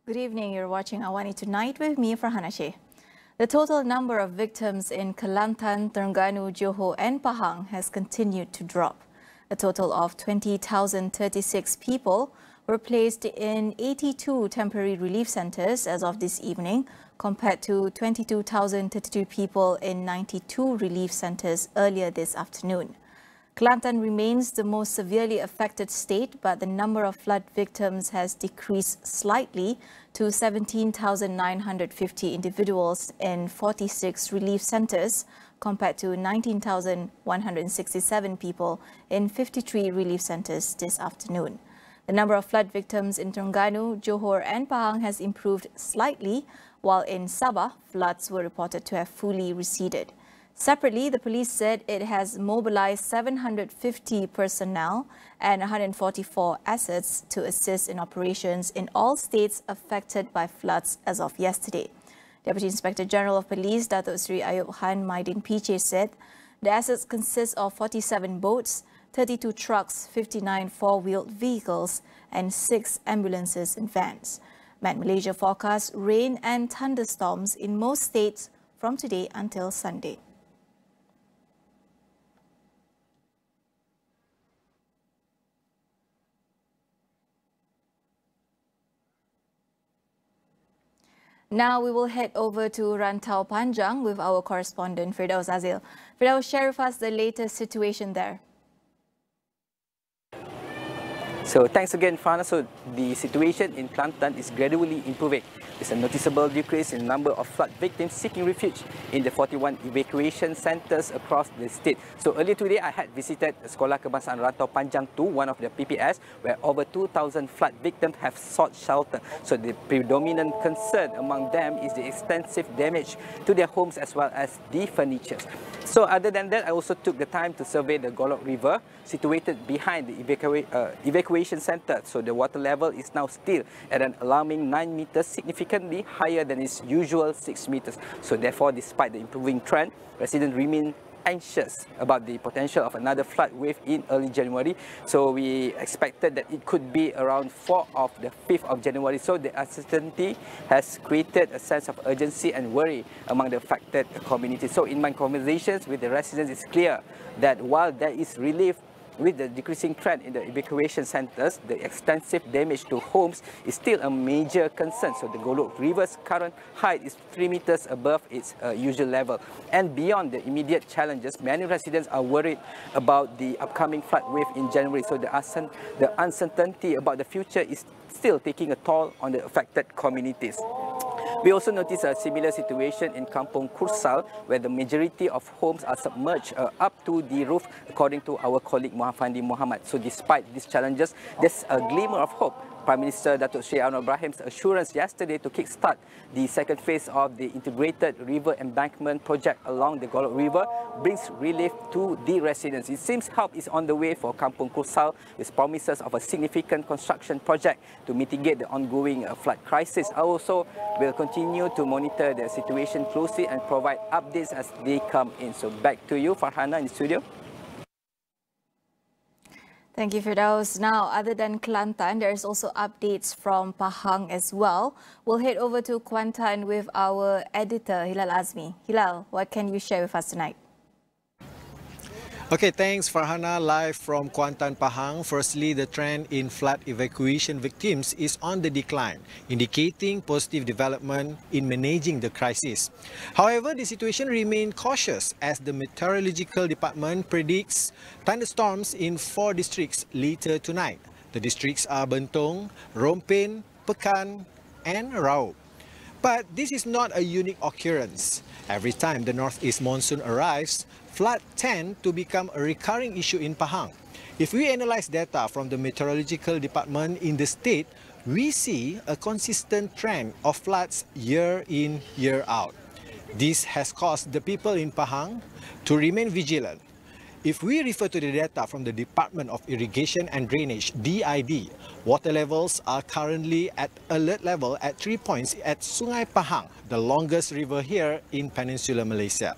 Good evening, you're watching AWANI Tonight with me, Farhana Sheikh. The total number of victims in Kelantan, Terengganu, Johor and Pahang has continued to drop. A total of 20,036 people were placed in 82 temporary relief centres as of this evening, compared to 22,032 people in 92 relief centres earlier this afternoon. Kelantan remains the most severely affected state, but the number of flood victims has decreased slightly to 17,950 individuals in 46 relief centres, compared to 19,167 people in 53 relief centres this afternoon. The number of flood victims in Terengganu, Johor and Pahang has improved slightly, while in Sabah, floods were reported to have fully receded. Separately, the police said it has mobilized 750 personnel and 144 assets to assist in operations in all states affected by floods as of yesterday. Deputy Inspector General of Police, Datuk Seri Ayub Khan Maidin PJ, said the assets consist of 47 boats, 32 trucks, 59 four-wheeled vehicles and 6 ambulances and vans. Met Malaysia forecasts rain and thunderstorms in most states from today until Sunday. Now we will head over to Rantau Panjang with our correspondent Firdaus Azil. Firdaus, share with us the latest situation there. So thanks again, Farhana. So the situation in Kelantan is gradually improving. There's a noticeable decrease in the number of flood victims seeking refuge in the 41 evacuation centres across the state. So earlier today, I had visited Sekolah Kebangsaan Rantau Panjang 2, one of the PPS, where over 2,000 flood victims have sought shelter. So the predominant concern among them is the extensive damage to their homes as well as the furniture. So other than that, I also took the time to survey the Golok River situated behind the evacuation centre. So the water level is now still at an alarming 9 meters, significantly higher than its usual 6 meters. So therefore, despite the improving trend, residents remain anxious about the potential of another flood wave in early January. So we expected that it could be around 4th of the 5th of January. So the uncertainty has created a sense of urgency and worry among the affected community. So in my conversations with the residents, it's clear that while there is relief with the decreasing trend in the evacuation centres, the extensive damage to homes is still a major concern. So the Golok River's current height is 3 meters above its usual level. And beyond the immediate challenges, many residents are worried about the upcoming flood wave in January. So the uncertainty about the future is still taking a toll on the affected communities. We also notice a similar situation in Kampung Kursal, where the majority of homes are submerged up to the roof, according to our colleague Muhammad Muhammad. So despite these challenges, there's a glimmer of hope. Prime Minister Datuk Seri Anwar Ibrahim's assurance yesterday to kickstart the second phase of the integrated river embankment project along the Golok River brings relief to the residents. It seems help is on the way for Kampung Kursal, with promises of a significant construction project to mitigate the ongoing flood crisis. I also will continue to monitor the situation closely and provide updates as they come in. So back to you, Farhana, in the studio. Thank you, Firdaus. Now, other than Kelantan, there is also updates from Pahang as well. We'll head over to Kuantan with our editor, Hilal Azmi. Hilal, what can you share with us tonight? Okay, thanks Farhana. Live from Kuantan, Pahang. Firstly, the trend in flood evacuation victims is on the decline, indicating positive development in managing the crisis. However, the situation remains cautious as the Meteorological Department predicts thunderstorms in 4 districts later tonight. The districts are Bentong, Rompin, Pekan and Raub. But this is not a unique occurrence. Every time the northeast monsoon arrives, floods tend to become a recurring issue in Pahang. If we analyze data from the Meteorological Department in the state, we see a consistent trend of floods year in, year out. This has caused the people in Pahang to remain vigilant. If we refer to the data from the Department of Irrigation and Drainage, DID, water levels are currently at alert level at 3 points at Sungai Pahang, the longest river here in Peninsular Malaysia.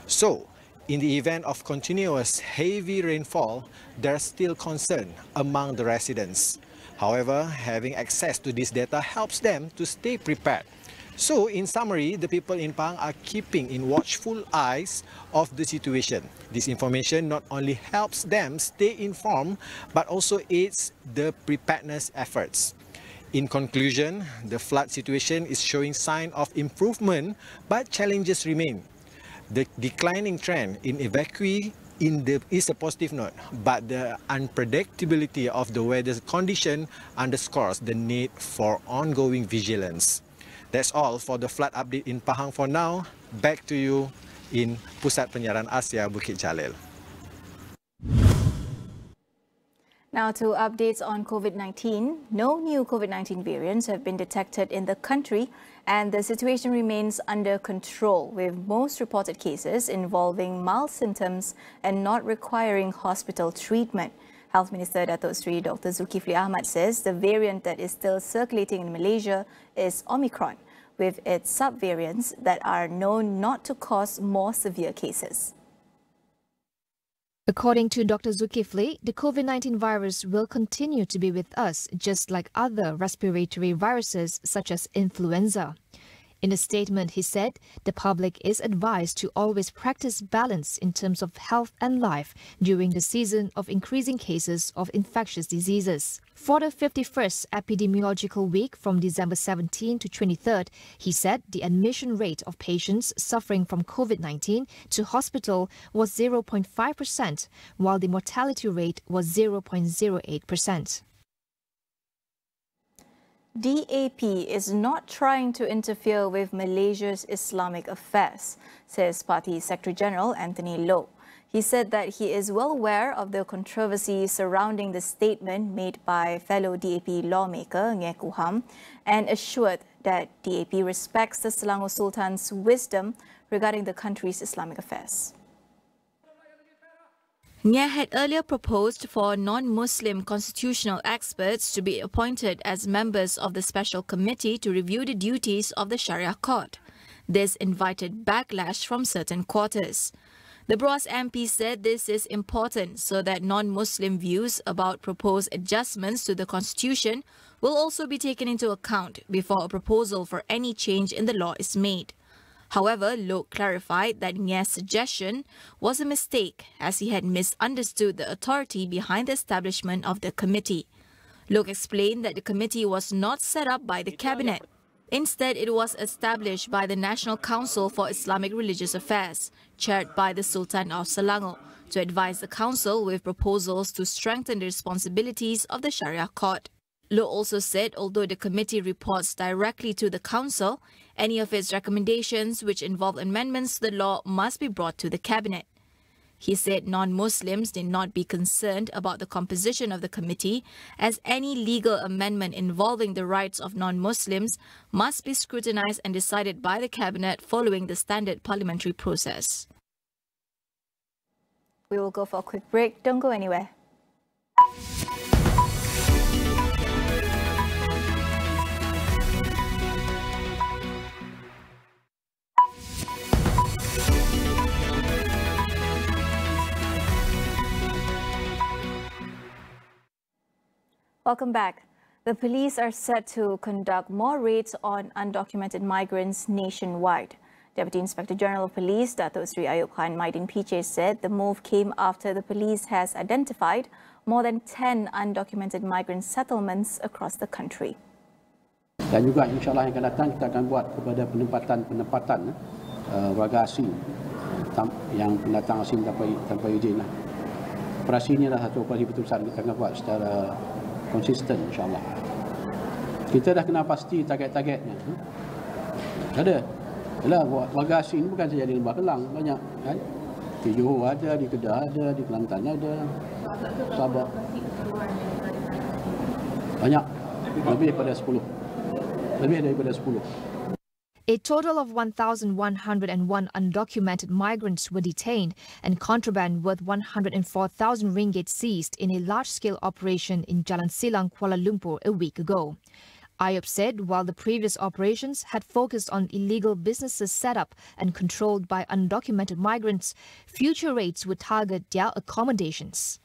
So, in the event of continuous heavy rainfall, there's still concern among the residents. However, having access to this data helps them to stay prepared. So, in summary, the people in Pahang are keeping in watchful eyes of the situation. This information not only helps them stay informed, but also aids the preparedness efforts. In conclusion, the flood situation is showing signs of improvement, but challenges remain. The declining trend in evacuee is a positive note, but the unpredictability of the weather condition underscores the need for ongoing vigilance. That's all for the flood update in Pahang for now. Back to you in Pusat Penyiaran Asia Bukit Jalil. Now to updates on COVID-19. No new COVID-19 variants have been detected in the country and the situation remains under control, with most reported cases involving mild symptoms and not requiring hospital treatment. Health Minister Datuk Seri Dr. Zulkifli Ahmad says the variant that is still circulating in Malaysia is Omicron, with its subvariants that are known not to cause more severe cases. According to Dr. Zulkifli, the COVID-19 virus will continue to be with us, just like other respiratory viruses such as influenza. In a statement, he said the public is advised to always practice balance in terms of health and life during the season of increasing cases of infectious diseases. For the 51st epidemiological week from December 17 to 23rd, he said the admission rate of patients suffering from COVID-19 to hospital was 0.5%, while the mortality rate was 0.08%. DAP is not trying to interfere with Malaysia's Islamic affairs, says Party Secretary General Anthony Loh. He said that he is well aware of the controversy surrounding the statement made by fellow DAP lawmaker Ngeh Kuham and assured that DAP respects the Selangor Sultan's wisdom regarding the country's Islamic affairs. Ngeh had earlier proposed for non-Muslim constitutional experts to be appointed as members of the special committee to review the duties of the Sharia court. This invited backlash from certain quarters. The Bros MP said this is important so that non-Muslim views about proposed adjustments to the constitution will also be taken into account before a proposal for any change in the law is made. However, Loh clarified that Ngeh's suggestion was a mistake as he had misunderstood the authority behind the establishment of the committee. Loh explained that the committee was not set up by the cabinet. Instead, it was established by the National Council for Islamic Religious Affairs, chaired by the Sultan of Selangor, to advise the council with proposals to strengthen the responsibilities of the Sharia court. Loh also said although the committee reports directly to the council, any of its recommendations which involve amendments to the law must be brought to the cabinet. He said non-Muslims need not be concerned about the composition of the committee, as any legal amendment involving the rights of non-Muslims must be scrutinized and decided by the cabinet following the standard parliamentary process. We will go for a quick break. Don't go anywhere. Welcome back. The police are set to conduct more raids on undocumented migrants nationwide. Deputy Inspector General of Police Datuk Seri Ayub Khan Maidin PJ said the move came after the police has identified more than 10 undocumented migrant settlements across the country. Dan juga insyaAllah yang akan datang kita akan buat kepada penempatan warga asing yang pendatang asing tanpa izin. Operasi ini adalah satu operasi betul-betul kita akan buat secara konsisten insyaAllah. Kita dah kena pasti target-targetnya. Ada. Yalah, warga asing bukan saja di Lembah Kelang, banyak kan. Di Johor ada, di Kedah ada, di Kelantan ada. Sabah. Banyak. Lebih daripada 10. A total of 1,101 undocumented migrants were detained and contraband worth 104,000 ringgit seized in a large-scale operation in Jalan Silang, Kuala Lumpur a week ago. Ayub said while the previous operations had focused on illegal businesses set up and controlled by undocumented migrants, future raids would target their accommodations.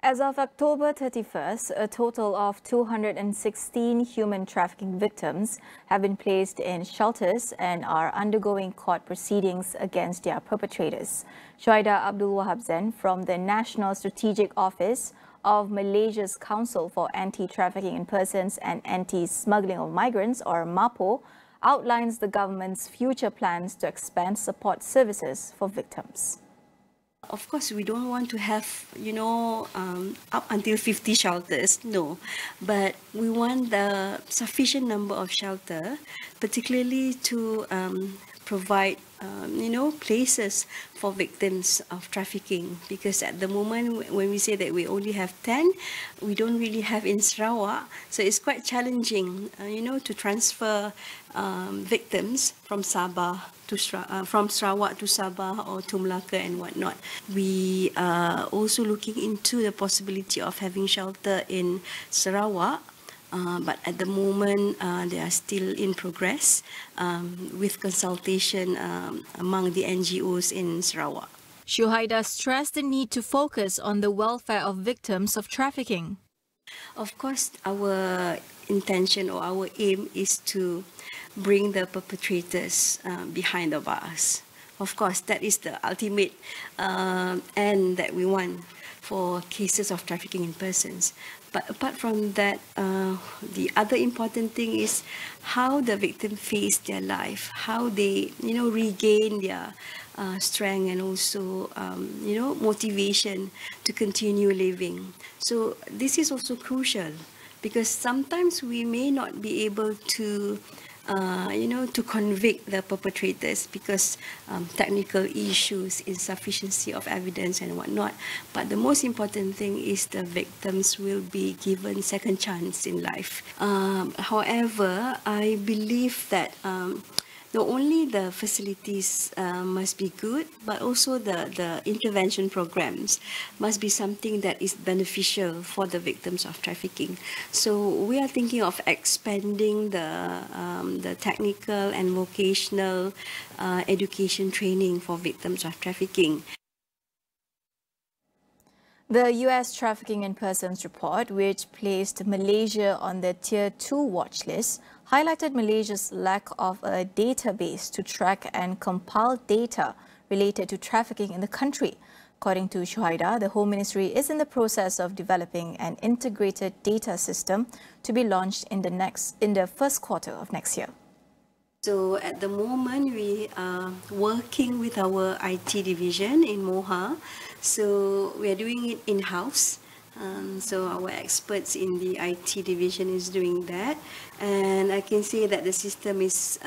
As of October 31st, a total of 216 human trafficking victims have been placed in shelters and are undergoing court proceedings against their perpetrators. Shuaida Abdul Wahab Zain from the National Strategic Office of Malaysia's Council for Anti-Trafficking in Persons and Anti-Smuggling of Migrants, or MAPO, outlines the government's future plans to expand support services for victims. Of course, we don't want to have, up until 50 shelters, no. But we want the sufficient number of shelter, particularly to provide, places for victims of trafficking. Because at the moment, when we say that we only have 10, we don't really have in Sarawak. So it's quite challenging, to transfer victims from Sabah to from Sarawak to Sabah or to Melaka and whatnot. We are also looking into the possibility of having shelter in Sarawak. But at the moment, they are still in progress with consultation among the NGOs in Sarawak. Shuaida stressed the need to focus on the welfare of victims of trafficking. Of course, our intention or our aim is to bring the perpetrators behind the bars. Of course, that is the ultimate end that we want for cases of trafficking in persons. But apart from that, the other important thing is how the victim face their life, how they, regain their strength and also, motivation to continue living. So this is also crucial because sometimes we may not be able to to convict the perpetrators because technical issues, insufficiency of evidence and whatnot. But the most important thing is the victims will be given second chance in life. However, I believe that not only the facilities must be good, but also the intervention programs must be something that is beneficial for the victims of trafficking. So we are thinking of expanding the technical and vocational education training for victims of trafficking. The U.S. Trafficking in Persons report, which placed Malaysia on the Tier 2 watch list, highlighted Malaysia's lack of a database to track and compile data related to trafficking in the country. According to Shuaida, the Home Ministry is in the process of developing an integrated data system to be launched in the first quarter of next year. So at the moment, we are working with our IT division in Moha. So we are doing it in-house. So our experts in the IT division is doing that. And I can say that the system is,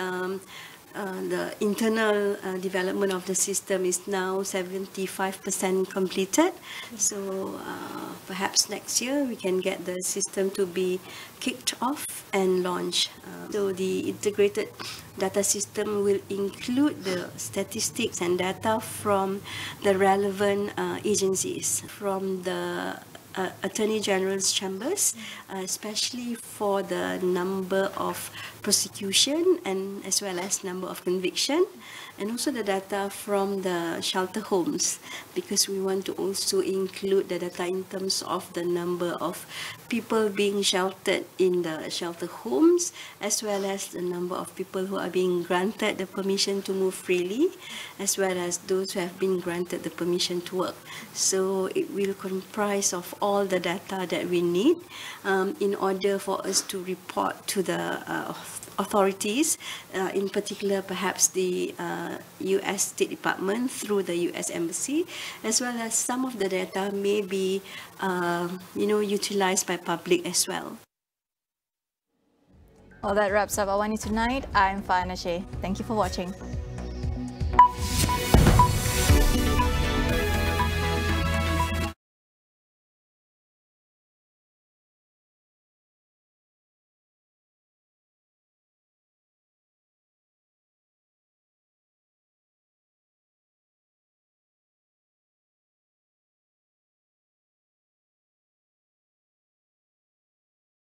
the internal development of the system is now 75% completed. So perhaps next year we can get the system to be kicked off and launched. So the integrated data system will include the statistics and data from the relevant agencies, from the Attorney General's chambers, especially for the number of prosecution and as well as number of conviction, and also the data from the shelter homes, because we want to also include the data in terms of the number of people being sheltered in the shelter homes, as well as the number of people who are being granted the permission to move freely, as well as those who have been granted the permission to work. So it will comprise of all the data that we need in order for us to report to the authorities, in particular perhaps the U.S. State Department through the U.S. Embassy, as well as some of the data may be utilized by public as well. Well, that wraps up AWANI Tonight. I'm Farhana Sheikh. Thank you for watching.